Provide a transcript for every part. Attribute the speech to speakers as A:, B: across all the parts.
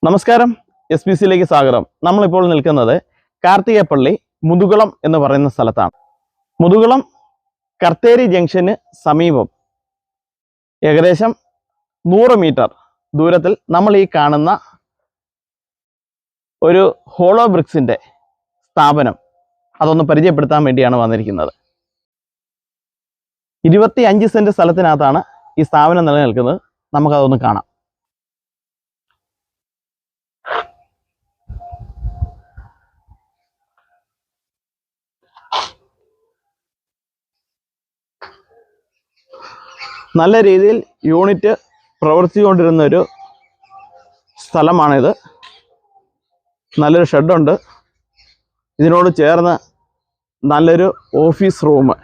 A: നമസ്കാരം, SPCയിലേക്ക് സ്വാഗതം. നമ്മളിപ്പോൾ നിൽക്കുന്നത് കാർത്തികപ്പള്ളി മുതുകുളം എന്ന് പറയുന്ന സ്ഥലത്താണ്. മുതുകുളം കർത്തേരി ജംഗ്ഷന് സമീപം ഏകദേശം 100 മീറ്റർ ദൂരത്തിൽ നമ്മൾ ഈ കാണുന്ന ഒരു ഹോളോ ബ്രിക്സിൻ്റെ സ്ഥാപനം അതൊന്ന് പരിചയപ്പെടുത്താൻ വേണ്ടിയാണ് വന്നിരിക്കുന്നത്. 25 സെൻറ്റ് സ്ഥലത്തിനകത്താണ് ഈ സ്ഥാപനം നിലനിൽക്കുന്നത്. നമുക്കതൊന്ന് കാണാം. നല്ല രീതിയിൽ യൂണിറ്റ് പ്രവർത്തിച്ചുകൊണ്ടിരുന്ന ഒരു സ്ഥലമാണിത്. നല്ലൊരു ഷെഡുണ്ട്. ഇതിനോട് ചേർന്ന് നല്ലൊരു ഓഫീസ് റൂം.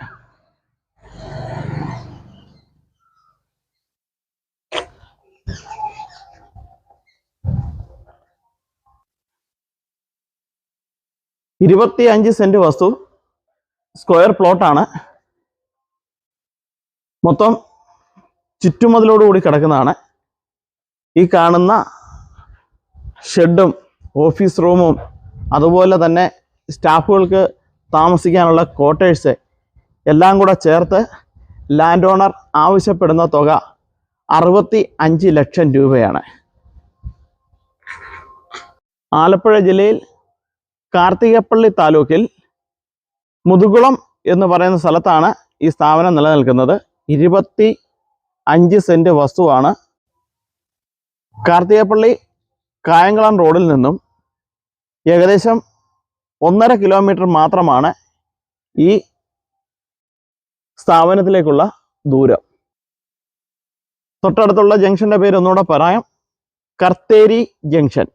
A: ഇരുപത്തിയഞ്ച് സെൻറ്റ് വസ്തു, സ്ക്വയർ പ്ലോട്ടാണ്. മൊത്തം ചുറ്റുമതിലോടുകൂടി കിടക്കുന്നതാണ്. ഈ കാണുന്ന ഷെഡും ഓഫീസ് റൂമും അതുപോലെ തന്നെ സ്റ്റാഫുകൾക്ക് താമസിക്കാനുള്ള ക്വാർട്ടേഴ്സ് എല്ലാം കൂടെ ചേർത്ത് ലാൻഡ് ഓണർ ആവശ്യപ്പെടുന്ന തുക 65 ലക്ഷം രൂപയാണ്. ആലപ്പുഴ ജില്ലയിൽ കാർത്തികപ്പള്ളി താലൂക്കിൽ മുതുകുളം എന്ന് പറയുന്ന സ്ഥലത്താണ് ഈ സ്ഥാപനം നിലനിൽക്കുന്നത്. 25 സെൻറ്റ് വസ്തുവാണ്. കാർത്തികപ്പള്ളി കായംകുളം റോഡിൽ നിന്നും ഏകദേശം 1.5 കിലോമീറ്റർ മാത്രമാണ് ഈ സ്ഥാപനത്തിലേക്കുള്ള ദൂരം. തൊട്ടടുത്തുള്ള ജംഗ്ഷൻ്റെ പേര് ഒന്നുകൂടെ പറയാം, കർത്തേരി ജംഗ്ഷൻ.